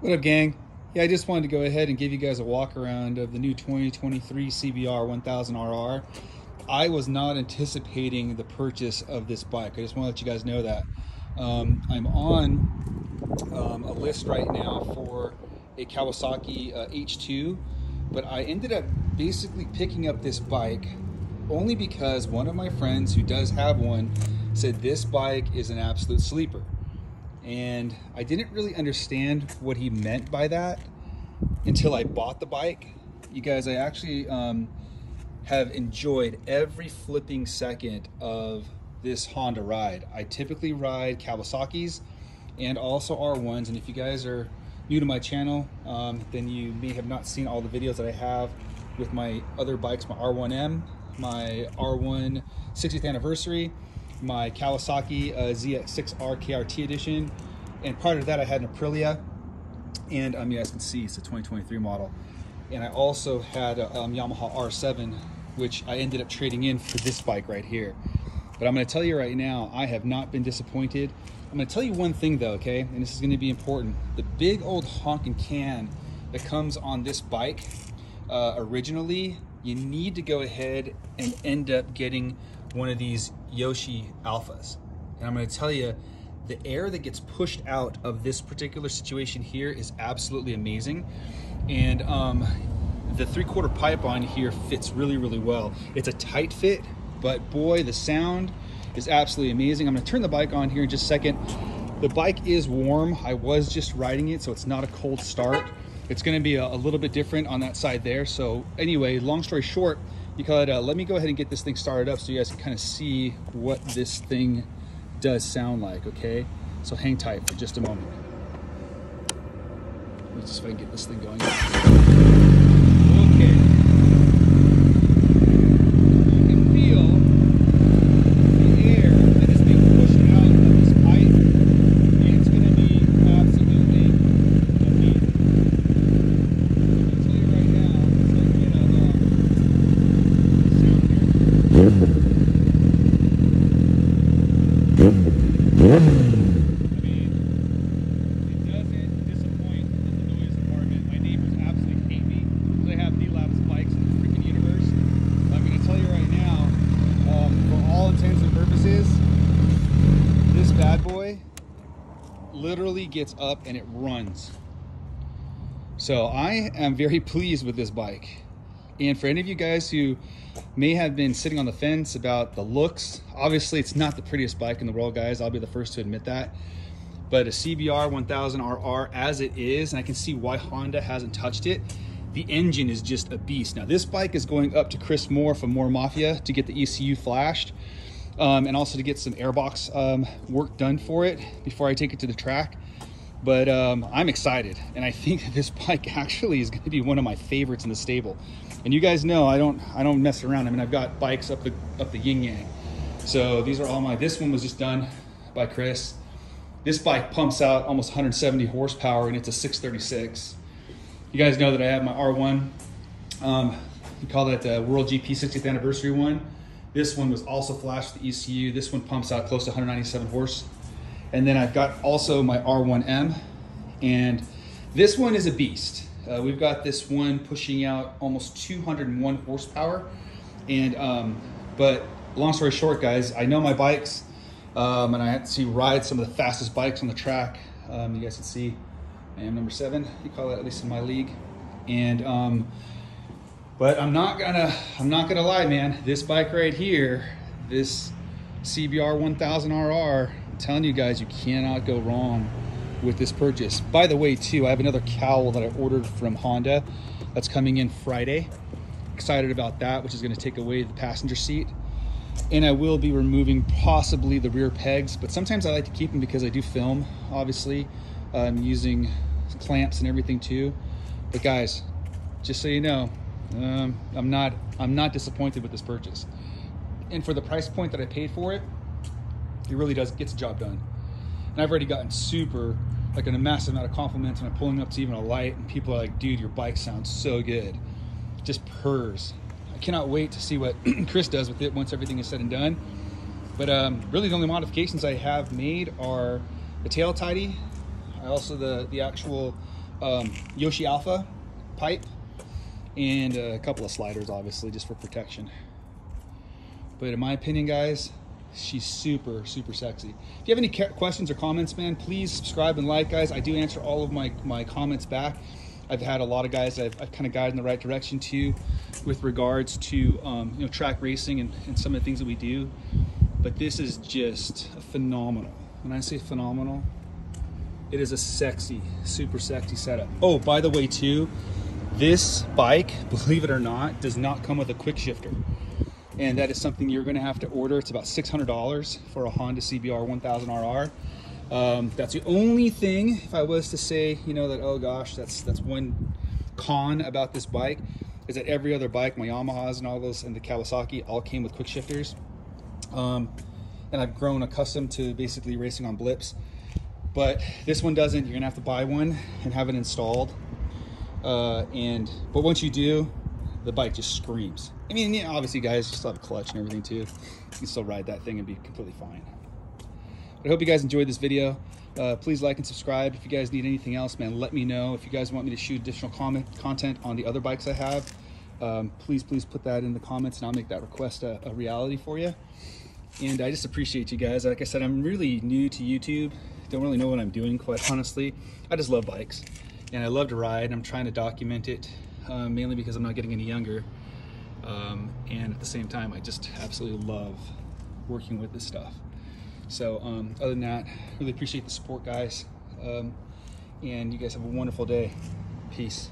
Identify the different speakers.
Speaker 1: What up, gang? Yeah, I just wanted to go ahead and give you guys a walk around of the new 2023 CBR1000RR. I was not anticipating the purchase of this bike. I just want to let you guys know that. I'm on a list right now for a Kawasaki H2, but I ended up basically picking up this bike only because one of my friends who does have one said this bike is an absolute sleeper. And I didn't really understand what he meant by that until I bought the bike. You guys, I actually have enjoyed every flipping second of this Honda ride. I typically ride Kawasaki's and also R1s, and if you guys are new to my channel, then you may have not seen all the videos that I have with my other bikes, my R1M, my R1 60th anniversary, my Kawasaki ZX6R KRT edition, and prior to that I had an Aprilia, and you guys can see it's a 2023 model, and I also had a Yamaha R7, which I ended up trading in for this bike right here. But I'm going to tell you right now, I have not been disappointed. I'm going to tell you one thing though, okay, and this is going to be important. The big old honking can that comes on this bike, originally, you need to go ahead and end up getting one of these Yoshi Alphas. And I'm going to tell you, the air that gets pushed out of this particular situation here is absolutely amazing. And the 3/4 pipe on here fits really, really well. It's a tight fit, but boy, the sound is absolutely amazing. I'm going to turn the bike on here in just a second. The bike is warm. I was just riding it, so it's not a cold start. It's going to be a little bit different on that side there. So anyway, long story short, you could let me go ahead and get this thing started up so you guys can kind of see what this thing does sound like, okay? So hang tight for just a moment. Let me just see if I can get this thing going. Okay. You can feel the air that is being pushed out of this pipe, and it's going to be absolutely amazing. I'll tell you right now, it's like, you know, sound here. I mean, it doesn't disappoint in the noise department. My neighbors absolutely hate me because I have the loudest bikes in the freaking universe. I'm going to tell you right now, for all intents and purposes, this bad boy literally gets up and it runs. So I am very pleased with this bike. And for any of you guys who may have been sitting on the fence about the looks, obviously it's not the prettiest bike in the world, guys. I'll be the first to admit that. But a CBR1000RR as it is, and I can see why Honda hasn't touched it, the engine is just a beast. Now this bike is going up to Chris Moore from Moore Mafia to get the ECU flashed, and also to get some airbox work done for it before I take it to the track. But I'm excited, and I think that this bike actually is going to be one of my favorites in the stable. And you guys know I don't mess around. I mean, I've got bikes up the yin yang. So these are all my. This one was just done by Chris. This bike pumps out almost 170 horsepower, and it's a 636. You guys know that I have my R1. We call that the World GP 60th anniversary one. This one was also flashed with the ECU. This one pumps out close to 197 horse. And then I've got also my R1M, and this one is a beast. We've got this one pushing out almost 201 horsepower. And but long story short, guys, I know my bikes, and I had to ride some of the fastest bikes on the track. You guys can see I am number 7. You call that, at least in my league. And but I'm not gonna lie, man. This bike right here, this CBR1000RR. I'm telling you guys, you cannot go wrong with this purchase. By the way, too, I have another cowl that I ordered from Honda that's coming in Friday. Excited about that, which is going to take away the passenger seat. And I will be removing possibly the rear pegs, but sometimes I like to keep them because I do film, obviously. I'm using clamps and everything too. But guys, just so you know, I'm not disappointed with this purchase. And for the price point that I paid for it, it really gets the job done. And I've already gotten a massive amount of compliments, and I'm pulling up to even a light, and people are like, dude, your bike sounds so good. It just purrs. I cannot wait to see what Chris does with it once everything is said and done. But really the only modifications I have made are the tail tidy, also the actual Yoshi Alpha pipe, and a couple of sliders, obviously, just for protection. But in my opinion, guys, she's super, super sexy. If you have any questions or comments, man, please subscribe and like, guys. I do answer all of my comments back. I've had a lot of guys I've kind of guided in the right direction to with regards to you know, track racing and some of the things that we do. But this is just phenomenal. When I say phenomenal, it is a sexy, super sexy setup. Oh, by the way, too, this bike, believe it or not, does not come with a quick shifter. And that is something you're gonna have to order. It's about $600 for a Honda CBR1000RR. That's the only thing, if I was to say, you know, that, oh gosh, that's one con about this bike, is that every other bike, my Yamahas and all those, and the Kawasaki, all came with quick shifters. And I've grown accustomed to basically racing on blips. But this one doesn't. You're gonna have to buy one and have it installed. But once you do, the bike just screams. I mean, yeah, obviously, guys, you still have a clutch and everything too. You can still ride that thing and be completely fine. But I hope you guys enjoyed this video. Please like and subscribe. If you guys need anything else, man, let me know. If you guys want me to shoot additional content on the other bikes I have, please put that in the comments, and I'll make that request a reality for you. And I just appreciate you guys. Like I said, I'm really new to YouTube. Don't really know what I'm doing, quite honestly. I just love bikes, and I love to ride, and I'm trying to document it, mainly because I'm not getting any younger. And at the same time, I just absolutely love working with this stuff. So other than that, really appreciate the support, guys. And you guys have a wonderful day. Peace.